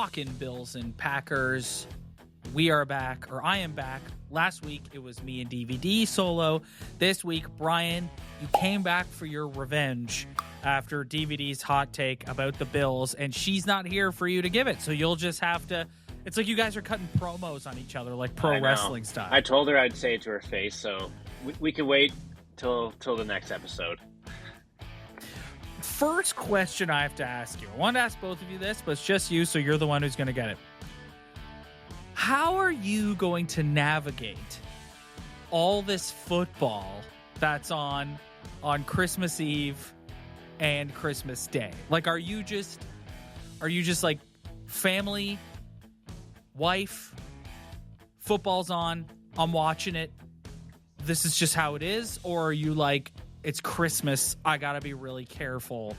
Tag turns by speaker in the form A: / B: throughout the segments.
A: talking Bills and Packers. We are back, or I am back. Last week, it was me and DVD solo. This week, Brian, you came back for your revenge after DVD's hot take about the Bills, and she's not here for you to give it. So you'll just have to... It's like you guys are cutting promos on each other, like pro wrestling style.
B: I told her I'd say it to her face, so we can wait till the next episode.
A: First question I have to ask you. I want to ask both of you this, but it's just you, so you're the one who's going to get it. How are you going to navigate all this football that's on Christmas Eve and Christmas Day? Like, are you just like family, wife, football's on, I'm watching it, this is just how it is? Or are you like, it's Christmas, I gotta be really careful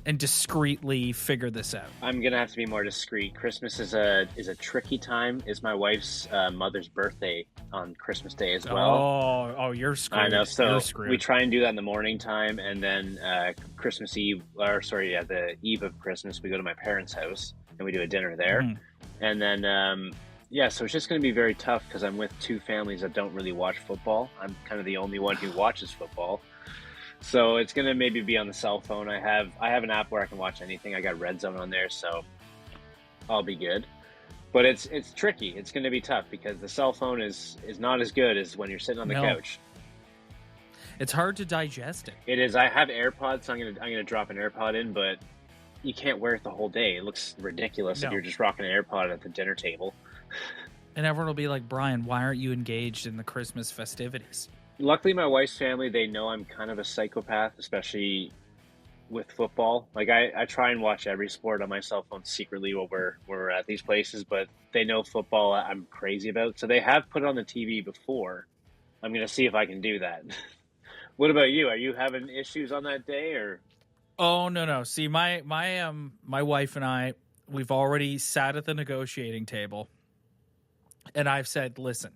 A: and discreetly figure this out?
B: I'm gonna have to be more discreet. Christmas is a tricky time. It's my wife's mother's birthday on Christmas Day as well.
A: Oh, you're screwed.
B: I know. So
A: screwed.
B: We try and do that in the morning time, and then Christmas Eve, the eve of Christmas, we go to my parents' house and we do a dinner there, and then so it's just gonna be very tough because I'm with two families that don't really watch football. I'm kind of the only one who watches football. So it's gonna maybe be on the cell phone. I have an app where I can watch anything. I got Red Zone on there, so I'll be good. But it's tricky. It's gonna be tough because the cell phone is not as good as when you're sitting on the couch.
A: It's hard to digest it.
B: It is. I have AirPods, so I'm gonna drop an AirPod in, but you can't wear it the whole day. It looks ridiculous if you're just rocking an AirPod at the dinner table.
A: And everyone will be like, Brian, why aren't you engaged in the Christmas festivities?
B: Luckily, my wife's family, they know I'm kind of a psychopath, especially with football. Like, I try and watch every sport on my cell phone secretly while we're at these places, but they know football I'm crazy about. So they have put it on the TV before. I'm going to see if I can do that. What about you? Are you having issues on that day, or?
A: Oh, no. See, my wife and I, we've already sat at the negotiating table, and I've said, listen,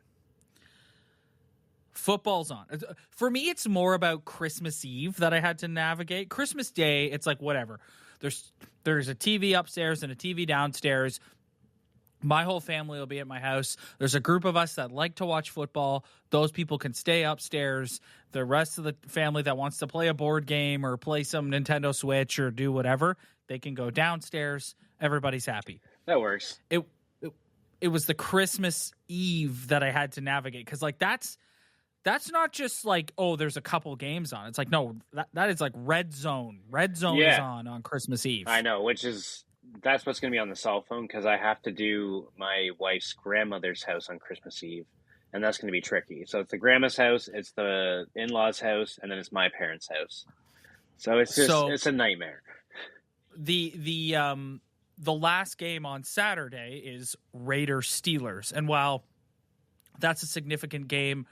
A: football's on. For me, it's more about Christmas Eve that I had to navigate. Christmas Day, it's like whatever. There's a TV upstairs and a TV downstairs. My whole family will be at my house. There's a group of us that like to watch football. Those people can stay upstairs. The rest of the family that wants to play a board game or play some Nintendo Switch or do whatever, they can go downstairs. Everybody's happy.
B: That works.
A: It was the Christmas Eve that I had to navigate because, like, that's not just like, oh, there's a couple games on. It's like, no, that is like Red Zone. Red Zone is on Christmas Eve.
B: I know, that's what's going to be on the cell phone because I have to do my wife's grandmother's house on Christmas Eve, and that's going to be tricky. So it's the grandma's house, it's the in-laws' house, and then it's my parents' house. So it's a nightmare.
A: The last game on Saturday is Raiders-Steelers, and while that's a significant game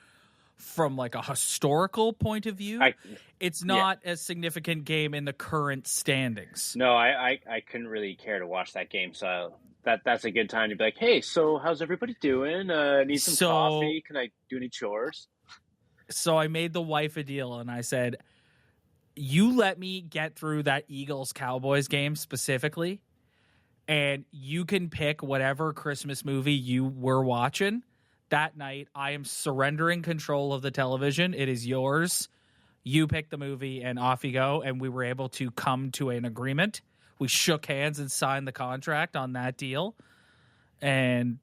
A: from like a historical point of view, it's not a significant game in the current standings.
B: No, I couldn't really care to watch that game, so that's a good time to be like, hey, so how's everybody doing? Need some coffee? Can I do any chores?
A: So I made the wife a deal, and I said, you let me get through that Eagles-Cowboys game specifically, and you can pick whatever Christmas movie you were watching. That night, I am surrendering control of the television. It is yours. You pick the movie, and off you go. And we were able to come to an agreement. We shook hands and signed the contract on that deal. And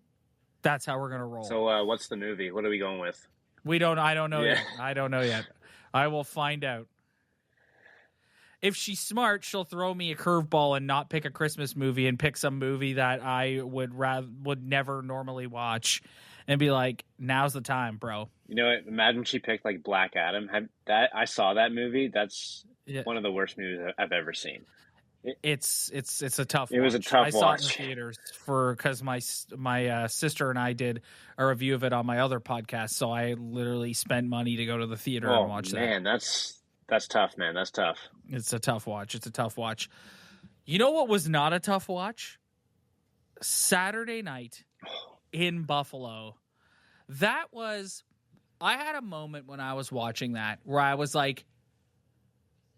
A: that's how we're going to roll.
B: So what's the movie? What are we going with?
A: I don't know yet. I don't know yet. I will find out. If she's smart, she'll throw me a curveball and not pick a Christmas movie and pick some movie that I would never normally watch. And be like, now's the time, bro.
B: You know what? Imagine she picked like Black Adam. I saw that movie. That's one of the worst movies I've ever seen.
A: It's a tough.
B: It was a tough watch.
A: I saw it in theaters because my sister and I did a review of it on my other podcast. So I literally spent money to go to the theater and watch that.
B: Man, that's tough, man. That's tough.
A: It's a tough watch. You know what was not a tough watch? Saturday night. In Buffalo. I had a moment when I was watching that where I was like,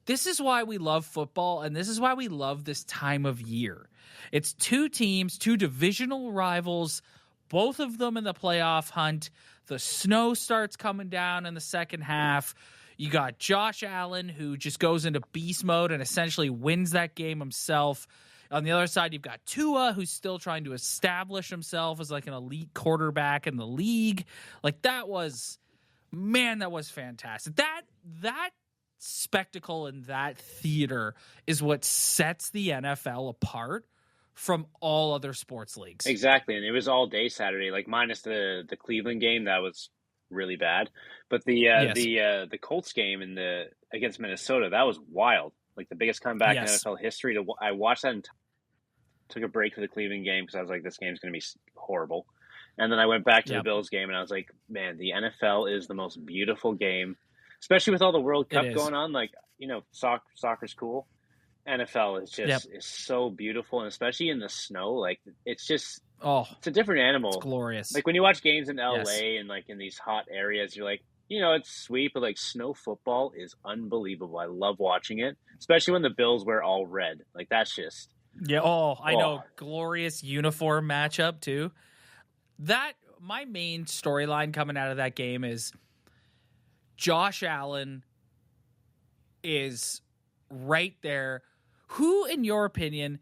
A: This is why we love football, and this is why we love this time of year. It's two teams, two divisional rivals, both of them in the playoff hunt. The snow starts coming down in the second half. You got Josh Allen, who just goes into beast mode and essentially wins that game himself. On the other side, you've got Tua, who's still trying to establish himself as like an elite quarterback in the league. Like that was fantastic. That spectacle and that theater is what sets the NFL apart from all other sports leagues.
B: Exactly, and it was all day Saturday, like minus the Cleveland game that was really bad, but the Colts game against Minnesota, that was wild, like the biggest comeback in NFL history. I watched that and took a break for the Cleveland game because I was like, this game's going to be horrible, and then I went back to the Bills game and I was like, man, the NFL is the most beautiful game, especially with all the World Cup going on. Like, soccer's cool. NFL is just is so beautiful, and especially in the snow, like it's just it's a different animal.
A: It's glorious.
B: Like when you watch games in LA and like in these hot areas, you're like, it's sweet, but like snow football is unbelievable. I love watching it, especially when the Bills wear all red. Like that's just
A: I know, glorious uniform matchup too. That my main storyline coming out of that game is Josh Allen is right there. Who, in your opinion,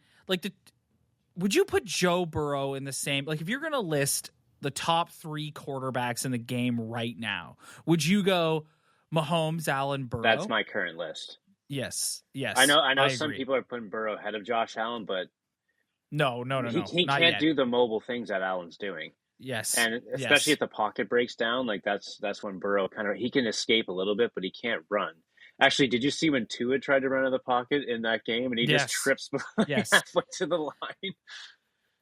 A: would you put Joe Burrow in the same? Like, if you're going to list the top 3 quarterbacks in the game right now, would you go Mahomes, Allen, Burrow?
B: That's my current list.
A: Yes.
B: I know some people are putting Burrow ahead of Josh Allen, but
A: no.
B: He can't do the mobile things that Allen's doing.
A: Yes.
B: And especially if the pocket breaks down, like that's when Burrow he can escape a little bit, but he can't run. Actually, did you see when Tua tried to run out of the pocket in that game and he just trips halfway to the line?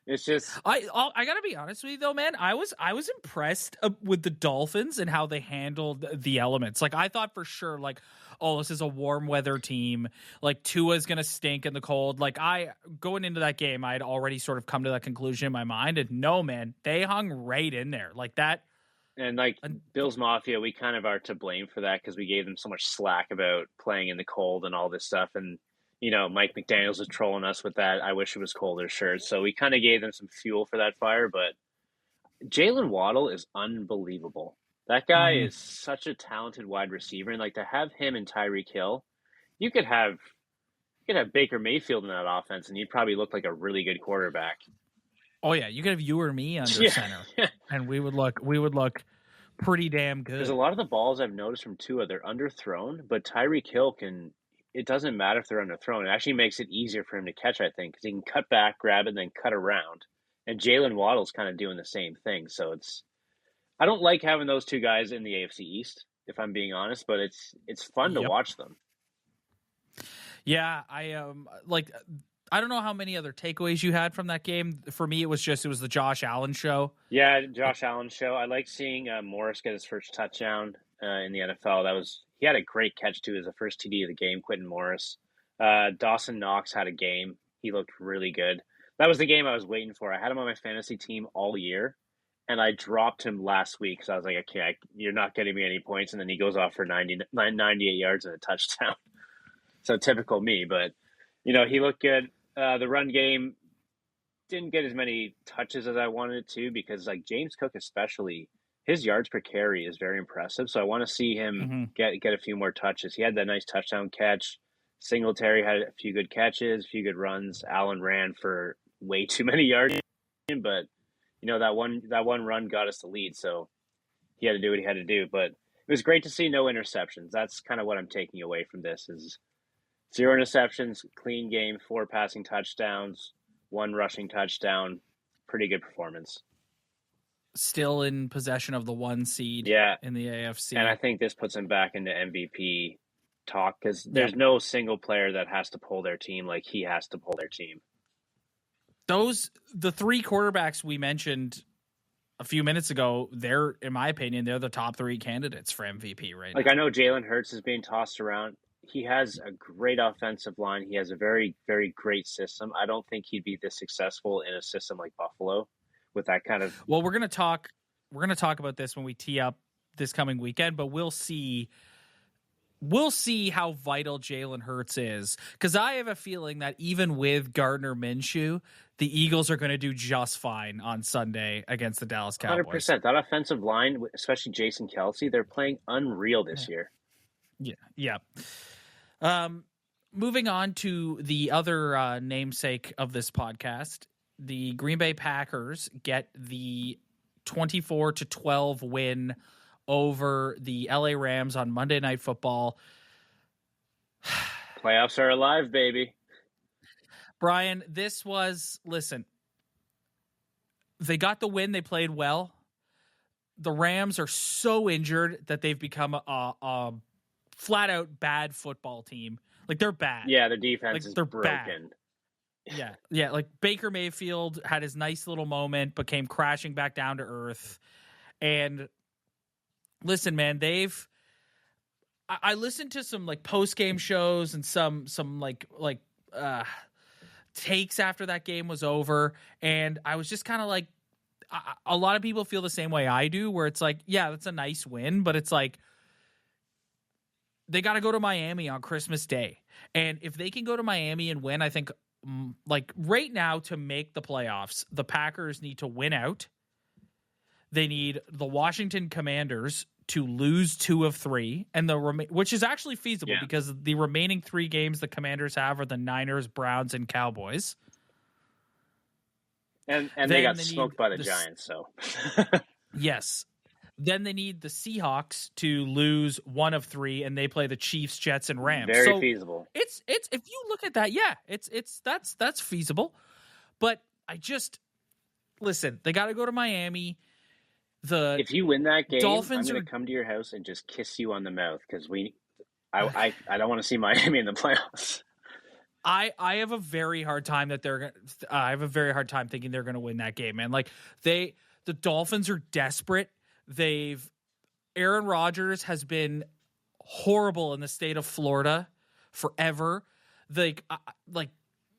B: It's just
A: I gotta be honest with you though, man. I was impressed with the Dolphins and how they handled the elements. Like I thought for sure, like, oh, this is a warm weather team. Like Tua's gonna stink in the cold. Like going into that game, I had already sort of come to that conclusion in my mind. And no, man, they hung right in there like that.
B: And like Bills Mafia, we kind of are to blame for that because we gave them so much slack about playing in the cold and all this stuff. And, Mike McDaniels was trolling us with that I wish it was colder shirt. So we kind of gave them some fuel for that fire. But Jalen Waddle is unbelievable. That guy is such a talented wide receiver. And like to have him and Tyreek Hill, you could have Baker Mayfield in that offense and he'd probably look like a really good quarterback.
A: Oh yeah, you could have you or me under center, and we would look pretty damn good.
B: There's a lot of the balls I've noticed from Tua, they're underthrown, but Tyreek Hill it doesn't matter if they're underthrown. It actually makes it easier for him to catch, I think, because he can cut back, grab it, and then cut around. And Jalen Waddle's kind of doing the same thing. So I don't like having those two guys in the AFC East, if I'm being honest, but it's fun to watch them.
A: Yeah, I don't know how many other takeaways you had from that game. For me, it was the Josh Allen show.
B: Yeah, Josh Allen show. I like seeing Morris get his first touchdown in the NFL. He had a great catch too. It was the first TD of the game, Quentin Morris. Dawson Knox had a game. He looked really good. That was the game I was waiting for. I had him on my fantasy team all year, and I dropped him last week because I was like, okay, you're not getting me any points. And then he goes off for 98 yards and a touchdown. So typical me, but he looked good. The run game didn't get as many touches as I wanted it to because, like, James Cook especially, his yards per carry is very impressive. So I want to see him get a few more touches. He had that nice touchdown catch. Singletary had a few good catches, a few good runs. Allen ran for way too many yards, but that one run got us the lead. So he had to do what he had to do. But it was great to see no interceptions. That's kind of what I'm taking away from this is 0 interceptions, clean game, 4 passing touchdowns, 1 rushing touchdown. Pretty good performance.
A: Still in possession of the 1 seed in the AFC.
B: And I think this puts him back into MVP talk because there's no single player that has to pull their team like he has to pull their team.
A: The 3 quarterbacks we mentioned a few minutes ago, in my opinion, they're the top 3 candidates for MVP right now.
B: Like I know Jalen Hurts is being tossed around. He has a great offensive line. He has a very, very great system. I don't think he'd be this successful in a system like Buffalo with that kind of.
A: Well, we're going to talk about this when we tee up this coming weekend, but we'll see we'll see how vital Jalen Hurts is, because I have a feeling that even with Gardner Minshew, the Eagles are going to do just fine on Sunday against the Dallas Cowboys.
B: 100%. That offensive line, especially Jason Kelsey, they're playing unreal this year.
A: Yeah. Moving on to the other namesake of this podcast, the Green Bay Packers get the 24-12 win over the LA Rams on Monday Night Football.
B: Playoffs are alive, baby.
A: Brian, listen, they got the win. They played well. The Rams are so injured that they've become a flat out bad football team. Like, they're bad.
B: Yeah, the defense is broken.
A: Bad. Yeah. Like, Baker Mayfield had his nice little moment, but came crashing back down to earth. And listen, man, I listened to some like post game shows and some takes after that game was over, and I was just kind of like, a lot of people feel the same way I do, where it's like, yeah, that's a nice win, but it's like, they got to go to Miami on Christmas Day. And if they can go to Miami and win, I think, like, right now, to make the playoffs, the Packers need to win out. They need the Washington Commanders to lose 2 of 3, and which is actually feasible because the remaining 3 games the Commanders have are the Niners, Browns, and Cowboys.
B: And they got smoked by the Giants, so.
A: Yes. Then they need the Seahawks to lose 1 of 3, and they play the Chiefs, Jets, and Rams.
B: Very feasible.
A: It's if you look at that, that's feasible. But listen, they got to go to Miami.
B: If you win that game,
A: Dolphins
B: I'm going to come to your house and just kiss you on the mouth, because I don't want to see Miami in the playoffs.
A: I have a very hard time I have a very hard time thinking they're going to win that game, man. Like, the Dolphins are desperate. Aaron Rodgers has been horrible in the state of Florida forever.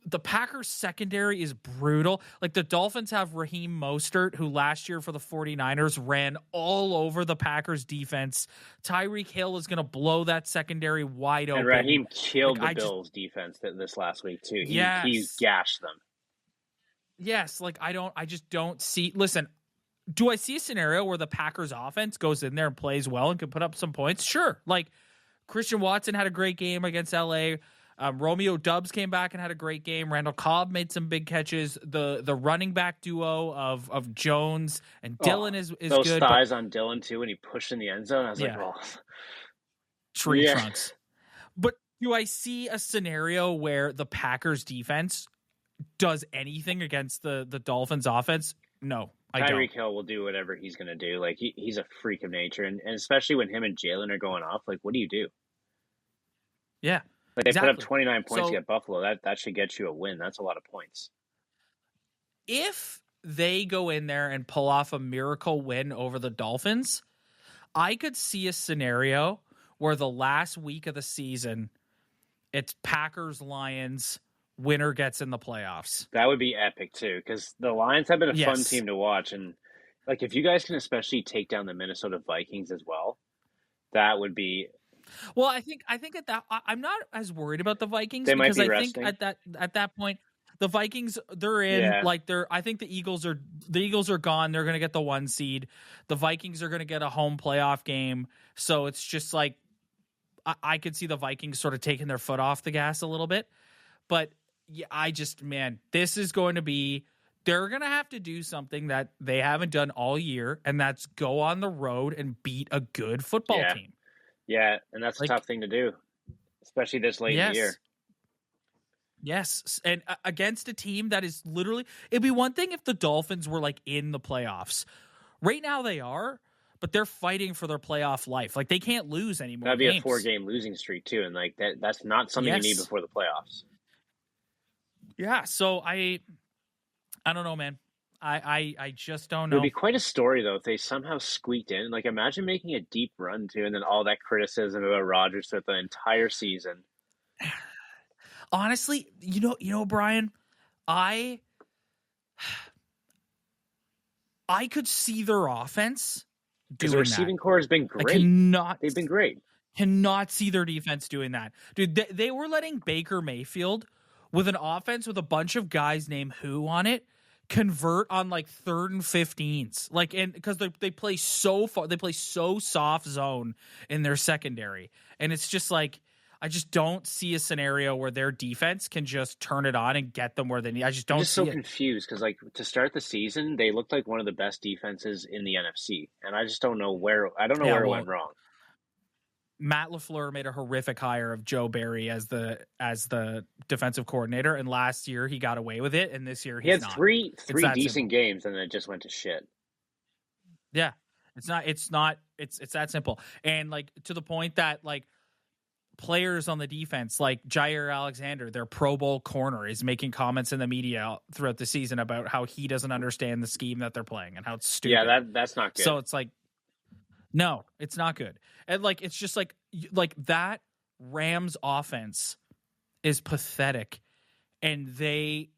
A: The Packers secondary is brutal. Like, the Dolphins have Raheem Mostert, who last year for the 49ers ran all over the Packers defense. Tyreek Hill is going to blow that secondary wide open.
B: And Raheem killed the Bills defense this last week too. He's gashed them.
A: Yes. Like, I just don't see, listen, do I see a scenario where the Packers offense goes in there and plays well and can put up some points? Sure. Like, Christian Watson had a great game against LA. Romeo Doubs came back and had a great game. Randall Cobb made some big catches. The running back duo of Jones and Dillon is
B: those
A: good.
B: Those thighs on Dillon too when he pushed in the end zone. I was like, oh.
A: Tree trunks. But do I see a scenario where the Packers defense does anything against the Dolphins offense? No, I don't.
B: Tyreek Hill will do whatever he's going to do. Like, he's a freak of nature. And especially when him and Jalen are going off, like, what do you do?
A: Yeah.
B: Like, they put up 29 points against Buffalo. That should get you a win. That's a lot of points.
A: If they go in there and pull off a miracle win over the Dolphins, I could see a scenario where the last week of the season, it's Packers-Lions, winner gets in the playoffs.
B: That would be epic too, because the Lions have been a fun team to watch. And, like, if you guys can especially take down the Minnesota Vikings as well, that would be...
A: Well, I think at that, I'm not as worried about the Vikings,
B: because
A: I think at that point the Vikings, they're in. Yeah. I think the Eagles are gone. They're going to get the 1 seed. The Vikings are going to get a home playoff game. So it's just like, I could see the Vikings sort of taking their foot off the gas a little bit. But yeah, this is going to be, they're going to have to do something that they haven't done all year, and that's go on the road and beat a good football team.
B: Yeah, and that's a tough thing to do, especially this late in the year.
A: Yes, and against a team that is literally, it'd be one thing if the Dolphins were like in the playoffs. Right now they are, but they're fighting for their playoff life. Like, they can't lose anymore.
B: That'd be a 4-game losing streak too, and like that's not something you need before the playoffs. Yeah,
A: so I don't know, man. I just don't know.
B: It would be quite a story, though, if they somehow squeaked in. Like, imagine making a deep run, too, and then all that criticism about Rodgers throughout the entire season.
A: Honestly, you know, Brian, I could see their offense
B: because the receiving core has been great. They've been great.
A: Cannot see their defense doing that. Dude, they were letting Baker Mayfield with an offense with a bunch of guys named Who on it convert on like 3rd and 15s. Like, and because they play so far, they play so soft zone in their secondary. And it's just like, I just don't see a scenario where their defense can just turn it on and get them where they need. I just don't
B: I'm just
A: see
B: so
A: it.
B: confused because, like, to start the season, they looked like one of the best defenses in the NFC, and I just don't know where. I don't know
A: Yeah,
B: where it
A: well,
B: went wrong.
A: Matt LaFleur made a horrific hire of Joe Barry as the defensive coordinator, and last year he got away with it, and this year
B: He
A: he's
B: had
A: not.
B: three
A: It's
B: three
A: that
B: decent
A: simple.
B: games, and then it just went to shit.
A: Yeah. It's that simple. And like to the point that like players on the defense, like Jair Alexander, their Pro Bowl corner, is making comments in the media throughout the season about how he doesn't understand the scheme that they're playing and how it's stupid.
B: Yeah, that's not good.
A: So it's like, no, it's not good. And like, it's just like that Rams offense is pathetic. And they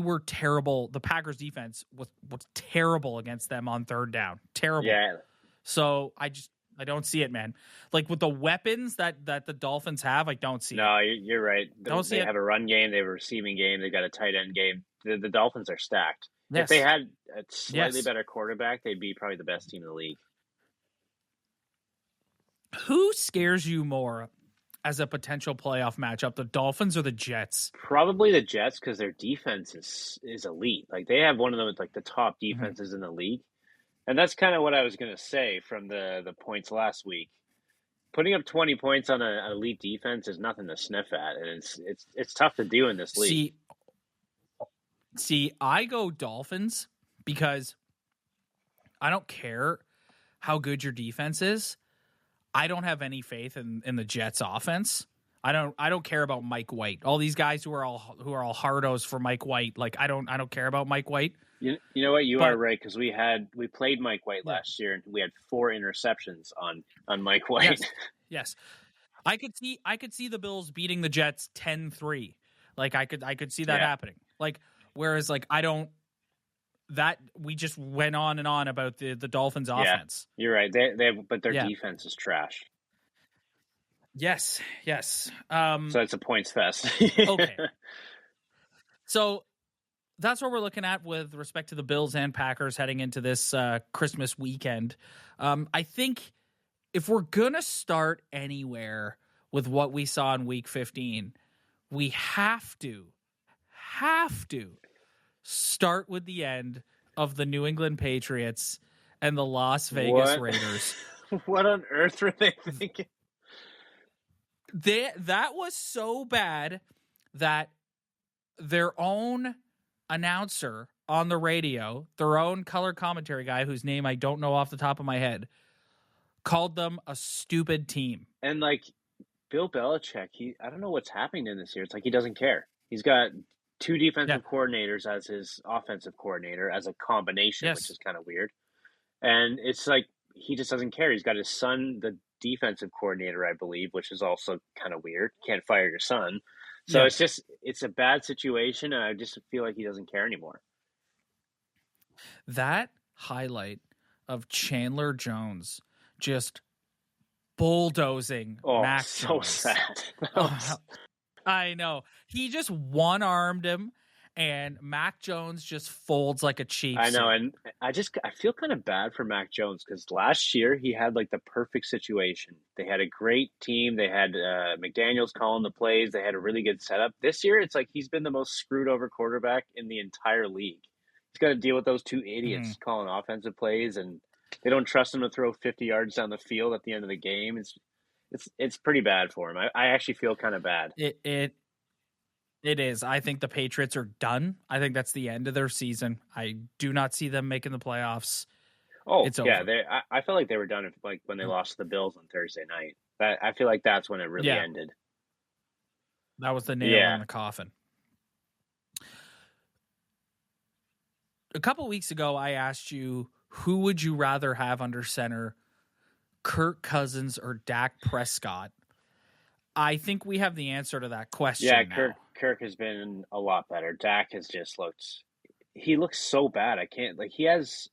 A: were terrible. The Packers defense was terrible against them on 3rd down. Terrible.
B: Yeah.
A: So I don't see it, man. Like with the weapons that the Dolphins have, I don't see it.
B: No, you're right. They
A: Don't see it.
B: have a run game, they have a receiving game, they got a tight end game. The Dolphins are stacked.
A: Yes.
B: If they had a slightly
A: Yes.
B: better quarterback, they'd be probably the best team in the league.
A: Who scares you more as a potential playoff matchup, the Dolphins or the Jets?
B: Probably the Jets because their defense is elite. Like they have one of the like the top defenses in the league, and that's kind of what I was going to say from the points last week. Putting up 20 points on an elite defense is nothing to sniff at, and it's tough to do in this league.
A: See, I go Dolphins because I don't care how good your defense is. I don't have any faith in the Jets offense. I don't care about Mike White. All these guys who are all hardos for Mike White. Like I don't care about Mike White.
B: You know what? You are right because we played Mike White last year and we had 4 interceptions on Mike White.
A: Yes. I could see the Bills beating the Jets 10-3. Like I could see that happening. Like whereas like I don't. That we just went on and on about the Dolphins offense.
B: Yeah, you're right. But their defense is trash.
A: Yes.
B: So it's a points fest.
A: Okay. So that's what we're looking at with respect to the Bills and Packers heading into this Christmas weekend. I think if we're gonna start anywhere with what we saw in Week 15, we have to start with the end of the New England Patriots and the Las Vegas Raiders.
B: What on earth were they thinking?
A: That was so bad that their own announcer on the radio, their own color commentary guy, whose name I don't know off the top of my head, called them a stupid team.
B: And like Bill Belichick, I don't know what's happening in this year. It's like he doesn't care. He's got 2 defensive coordinators as his offensive coordinator as a combination, which is kind of weird. And it's like he just doesn't care. He's got his son, the defensive coordinator, I believe, which is also kind of weird. Can't fire your son. So it's a bad situation, and I just feel like he doesn't care anymore.
A: That highlight of Chandler Jones just bulldozing Mac Jones.
B: Sad.
A: I know. He just one-armed him, and Mac Jones just folds like a cheap
B: I know,
A: suit.
B: and I feel kind of bad for Mac Jones because last year he had like the perfect situation. They had a great team. They had McDaniels calling the plays. They had a really good setup. This year, it's like he's been the most screwed over quarterback in the entire league. He's got to deal with those 2 idiots calling offensive plays, and they don't trust him to throw 50 yards down the field at the end of the game. It's pretty bad for him. I actually feel kind of bad.
A: It is. I think the Patriots are done. I think that's the end of their season. I do not see them making the playoffs.
B: Oh,
A: it's
B: yeah.
A: over.
B: I felt like they were done like when they lost to the Bills on Thursday night. I feel like that's when it really ended.
A: That was the nail in the coffin. A couple weeks ago, I asked you, who would you rather have under center, Kirk Cousins or Dak Prescott? I think we have the answer to that question.
B: Yeah,
A: now.
B: Kirk has been a lot better. Dak has just he looks so bad. I can't he has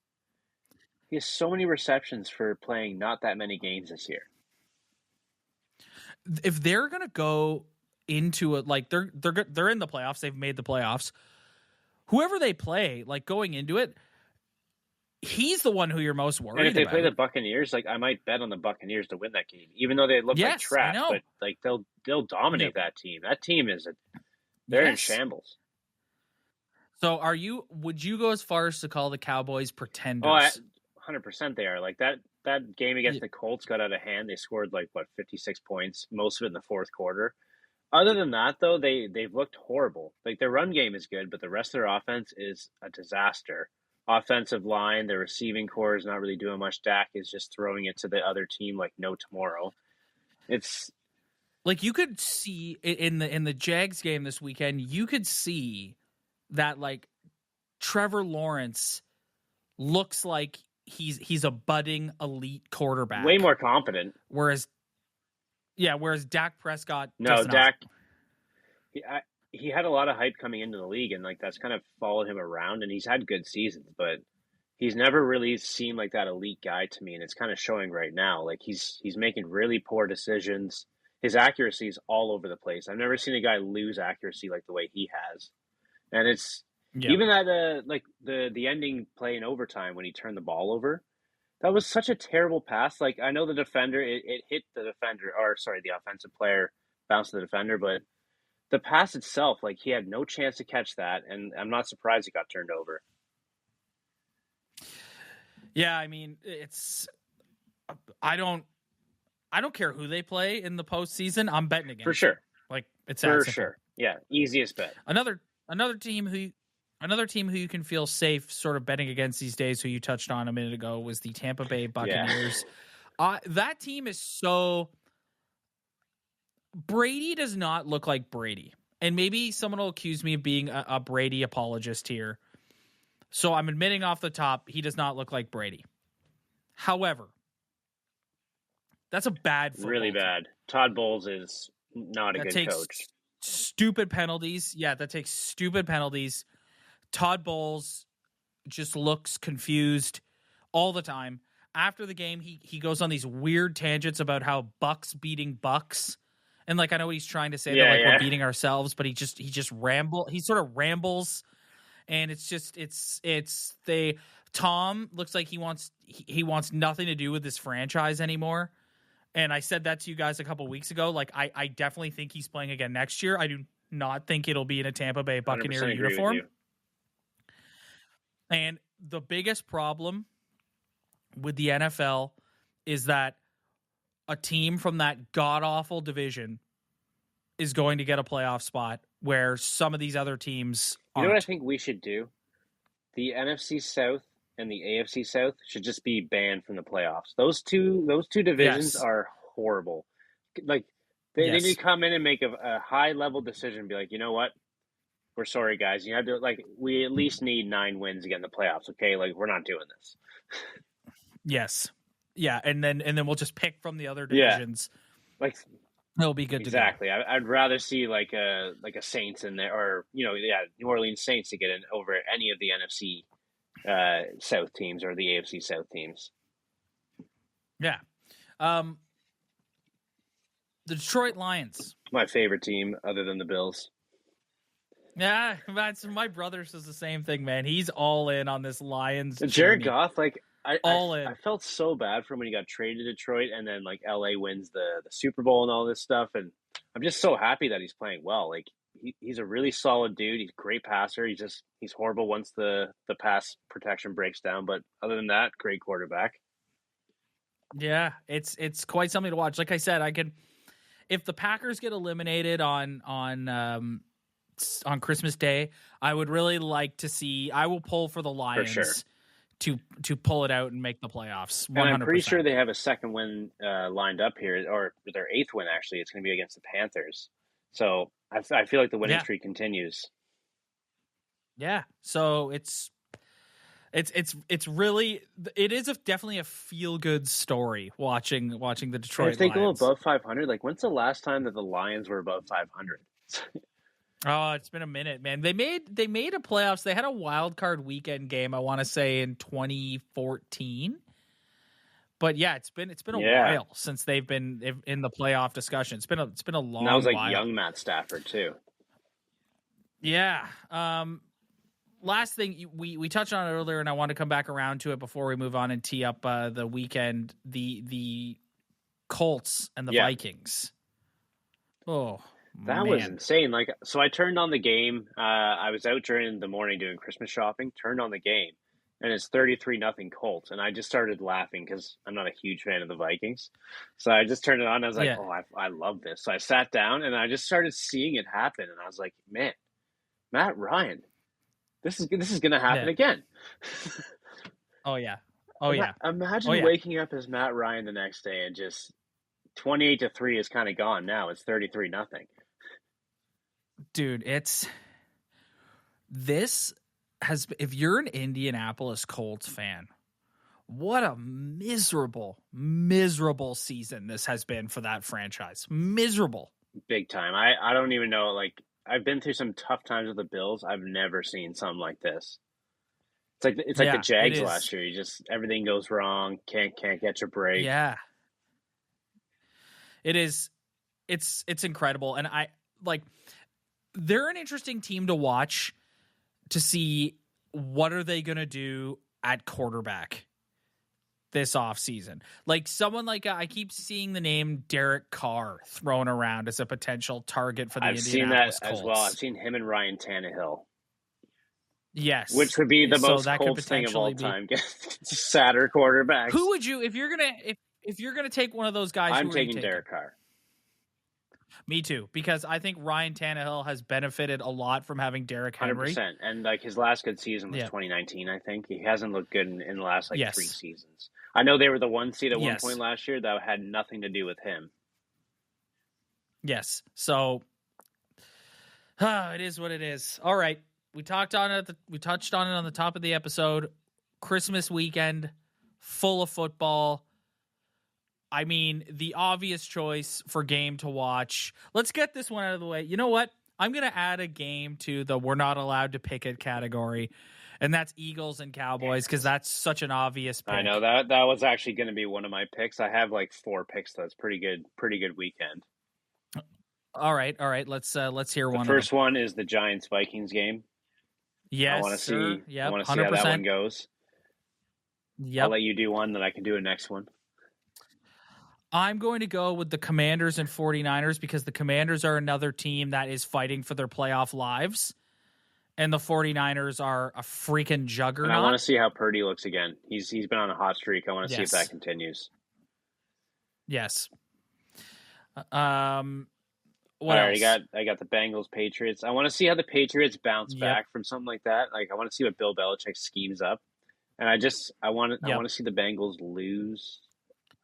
B: so many receptions for playing not that many games this year.
A: if they're gonna go into it, like they're in the playoffs, they've made the playoffs. Whoever they play, like going into it, he's the one who you're most worried about.
B: And if they play the Buccaneers, like I might bet on the Buccaneers to win that game, even though they look like trash. But like they'll dominate that team. That team they're in shambles.
A: So would you go as far as to call the Cowboys pretenders?
B: Oh, 100% they are. Like that game against the Colts got out of hand. They scored 56 points, most of it in the fourth quarter. Other than that, though, they've looked horrible. Like their run game is good, but the rest of their offense is a disaster. Offensive line, their receiving core is not really doing much. Dak is just throwing it to the other team like no tomorrow. It's
A: like you could see in the Jags game this weekend, you could see that like Trevor Lawrence looks like he's a budding elite quarterback,
B: way more competent.
A: Whereas Dak Prescott,
B: Dak, he had a lot of hype coming into the league, and like that's kind of followed him around, and he's had good seasons, but he's never really seemed like that elite guy to me, and it's kind of showing right now. Like he's making really poor decisions. His accuracy is all over the place. I've never seen a guy lose accuracy like the way he has, and it's even that like the ending play in overtime when he turned the ball over. That was such a terrible pass. Like I know the defender, it hit the defender, or sorry, the offensive player bounced the defender, but the pass itself, like he had no chance to catch that, and I'm not surprised it got turned over.
A: Yeah, I mean, I don't care who they play in the postseason. I'm betting against
B: for sure.
A: Them. Like it's
B: for sure. Yeah, easiest bet.
A: Another team who you can feel safe sort of betting against these days, who you touched on a minute ago, was the Tampa Bay Buccaneers. That team is so... Brady does not look like Brady. And maybe someone will accuse me of being a Brady apologist here. So I'm admitting off the top, he does not look like Brady. However, that's a bad football
B: really
A: team.
B: Bad. Todd Bowles is not a good coach.
A: Stupid penalties. Yeah, that takes stupid penalties. Todd Bowles just looks confused all the time. After the game, he goes on these weird tangents about how Bucks beating Bucks. And like I know what he's trying to say that we're beating ourselves, but he sort of rambles, and Tom looks like he wants nothing to do with this franchise anymore. And I said that to you guys a couple weeks ago. Like I definitely think he's playing again next year. I do not think it'll be in a Tampa Bay Buccaneer uniform. And the biggest problem with the NFL is that a team from that god-awful division is going to get a playoff spot where some of these other teams aren't.
B: You know what I think we should do? The NFC South and the AFC South should just be banned from the playoffs. Those two divisions are horrible. Like they need to come in and make a high-level decision and be like, you know what? We're sorry, guys. You have to we at least need 9 wins to get in the playoffs, okay? Like we're not doing this.
A: Yes. Yeah, and then we'll just pick from the other divisions.
B: Yeah.
A: It'll be good to go.
B: Exactly. I'd rather see like a Saints in there, or New Orleans Saints to get in over any of the NFC South teams or the AFC South teams.
A: Yeah. The Detroit Lions.
B: My favorite team other than the Bills.
A: Yeah, my brother says the same thing, man. He's all in on this Lions.
B: Jared Goff,
A: I
B: felt so bad for him when he got traded to Detroit, and then LA wins the Super Bowl and all this stuff, and I'm just so happy that he's playing well. Like he's a really solid dude. He's a great passer. He's horrible once the pass protection breaks down, but other than that, great quarterback.
A: Yeah, it's quite something to watch. Like I said, if the Packers get eliminated on Christmas Day, I would really like to see. I will pull for the Lions.
B: For sure.
A: To pull it out and make the playoffs. 100%.
B: And I'm pretty sure they have a second win lined up here, or their 8th win, actually. It's going to be against the Panthers. So I feel like the winning streak continues.
A: Yeah. So it's really, it is definitely a feel-good story watching the Detroit Lions.
B: If they go above 500, when's the last time that the Lions were above 500?
A: Oh, it's been a minute, man. They made a playoffs. They had a wild card weekend game, I want to say, in 2014. But yeah, it's been a while since they've been in the playoff discussion. It's been a long
B: And that was like
A: while.
B: young Matt Stafford too.
A: Yeah. Last thing we touched on it earlier, and I want to come back around to it before we move on and tee up the weekend. The Colts and the Vikings. Oh,
B: that was insane. Like, so I turned on the game. I was out during the morning doing Christmas shopping, turned on the game, and it's 33-0 Colts. And I just started laughing because I'm not a huge fan of the Vikings. So I just turned it on. And I was like, oh, I love this. So I sat down and I just started seeing it happen. And I was like, man, Matt Ryan, this is going to happen again.
A: Oh, yeah. Oh, yeah.
B: Imagine waking up as Matt Ryan the next day and just 28-3 is kind of gone now. It's 33-0.
A: Dude, if you're an Indianapolis Colts fan, what a miserable season this has been for that franchise. Miserable.
B: Big time. I don't even know. Like, I've been through some tough times with the Bills. I've never seen something like this. It's like the Jags last year. You just, everything goes wrong. Can't get your break.
A: Yeah. It is. It's incredible. And they're an interesting team to watch to see what are they going to do at quarterback this offseason. Like someone like I keep seeing the name Derek Carr thrown around as a potential target for the Indianapolis Colts.
B: I've seen that as well. I've seen him and Ryan Tannehill.
A: Yes.
B: Which would be the most Colts thing of all time. Sadder quarterbacks.
A: Who would you, if you're gonna take one of those guys?
B: I'm taking Derek Carr.
A: Me too, because I think Ryan Tannehill has benefited a lot from having Derrick Henry.
B: 100%. And like his last good season was 2019, I think. He hasn't looked good in the last 3 seasons. I know they were the 1 seed at one point last year. That had nothing to do with him.
A: Yes. So it is what it is. All right. We touched on it on the top of the episode. Christmas weekend, full of football. I mean, the obvious choice for game to watch. Let's get this one out of the way. You know what? I'm going to add a game to the we're not allowed to pick it category, and that's Eagles and Cowboys, because that's such an obvious pick.
B: I know that was actually going to be one of my picks. I have like 4 picks, though. It's pretty good weekend.
A: All right. Let's hear one.
B: The first one is the Giants-Vikings game.
A: Yes,
B: I want to see.
A: Yep,
B: I want to see how that one goes.
A: Yep.
B: I'll let you do one, then I can do a next one.
A: I'm going to go with the Commanders and 49ers because the Commanders are another team that is fighting for their playoff lives, and the 49ers are a freaking juggernaut.
B: And I want to see how Purdy looks again. He's been on a hot streak. I want to see if that continues.
A: Yes. What
B: else? I got the Bengals Patriots. I want to see how the Patriots bounce back from something like that. Like, I want to see what Bill Belichick schemes up, and I want to see the Bengals lose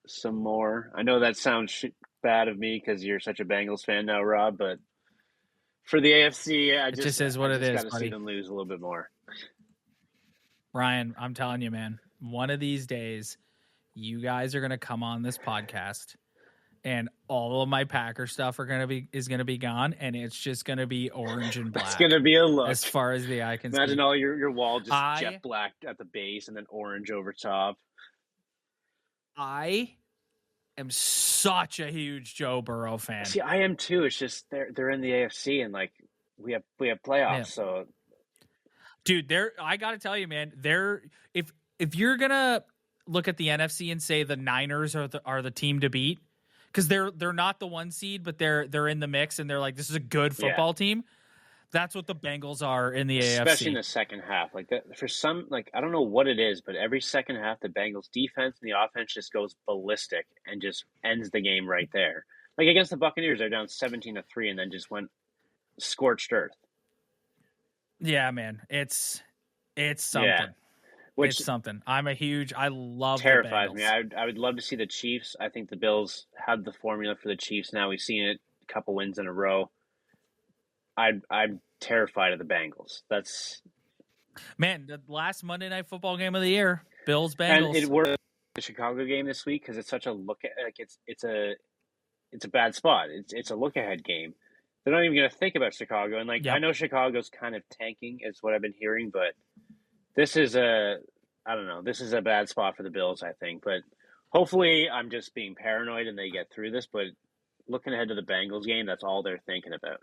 B: some more. I know that sounds bad of me because you're such a Bengals fan now, Rob, but for the AFC, it just is what it is. Got to see them lose a little bit more.
A: Ryan, I'm telling you, man, one of these days, you guys are going to come on this podcast, and all of my Packer stuff is going to be gone, and it's just going to be orange and black.
B: It's going to be a look
A: as far as the eye can see.
B: Imagine all your wall just jet black at the base and then orange over top.
A: I am such a huge Joe Burrow fan.
B: See, I am too. It's just they're in the AFC, and like we have playoffs. So,
A: dude, I got to tell you, man, if you're gonna look at the NFC and say the Niners are the team to beat, because they're not the 1 seed, but they're in the mix, and they're like, this is a good football team. That's what the Bengals are in the AFC.
B: Especially in the second half. Like that, for some, like, I don't know what it is, but every second half, the Bengals defense and the offense just goes ballistic and just ends the game right there. Like against the Buccaneers, they're down 17-3 and then just went scorched earth.
A: Yeah, man. It's something. Yeah. It's something. I love
B: terrifies
A: the
B: me. I would love to see the Chiefs. I think the Bills have the formula for the Chiefs now. We've seen it, a couple wins in a row. I'm terrified of the Bengals. That's
A: the last Monday Night Football game of the year. Bills Bengals.
B: And it worked the Chicago game this week because it's such a look at it's a bad spot. It's a look ahead game. They're not even going to think about Chicago. And I know Chicago's kind of tanking is what I've been hearing, but this is a bad spot for the Bills, I think. But Hopefully, I'm just being paranoid and they get through this. But looking ahead to the Bengals game, that's all they're thinking about.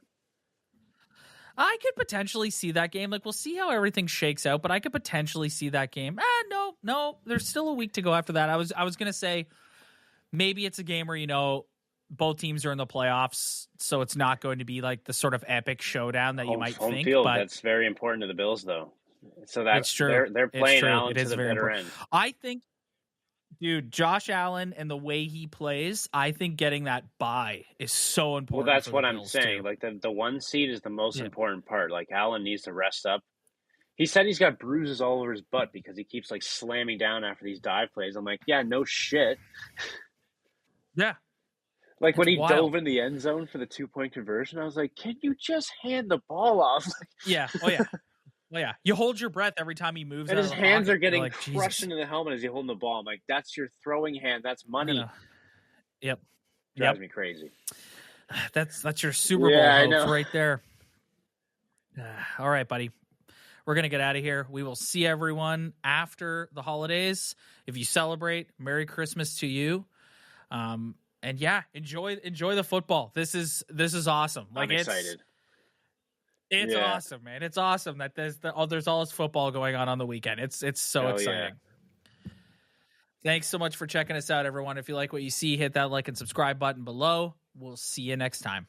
A: I could potentially see that game. Like, we'll see how everything shakes out, but I could potentially see that game. No, there's still a week to go after that. I was gonna say maybe it's a game where, you know, both teams are in the playoffs, so it's not going to be like the sort of epic showdown that you might
B: Home
A: think.
B: field,
A: But
B: that's very important to the Bills, though. So that
A: it's true.
B: they're
A: It's
B: playing
A: true.
B: Allen
A: It
B: to
A: is
B: the
A: very
B: bitter
A: important.
B: end.
A: I think, dude, Josh Allen and the way he plays, I think getting that bye is so
B: Well,
A: important.
B: that's
A: for
B: what
A: the
B: I'm
A: Bills
B: saying.
A: too.
B: Like the one seed is the most
A: Yeah.
B: important part. Like Allen needs to rest up. He said he's got bruises all over his butt because he keeps like slamming down after these dive plays. I'm like, yeah, no shit.
A: Yeah.
B: Like when
A: It's
B: he dove
A: wild.
B: in the end zone for the 2-point conversion, I was like, can you just hand the ball off?
A: Yeah. Oh yeah. Oh yeah. You hold your breath every time he moves
B: And
A: out
B: his
A: of the
B: hands
A: pocket.
B: are getting
A: You're like,
B: crushed
A: Jesus.
B: into the helmet as he's holding the ball. I'm like, that's your throwing hand. That's money.
A: Yep.
B: Drives me crazy.
A: That's your Super Bowl
B: Yeah, I
A: hopes
B: know.
A: right there. All right, buddy. We're going to get out of here. We will see everyone after the holidays. If you celebrate, Merry Christmas to you. And yeah, enjoy the football. This is awesome. Like,
B: I'm excited.
A: It's
B: Yeah.
A: awesome, man. It's awesome that there's all this football going on the weekend. It's so exciting. Yeah. Thanks so much for checking us out, everyone. If you like what you see, hit that like and subscribe button below. We'll see you next time.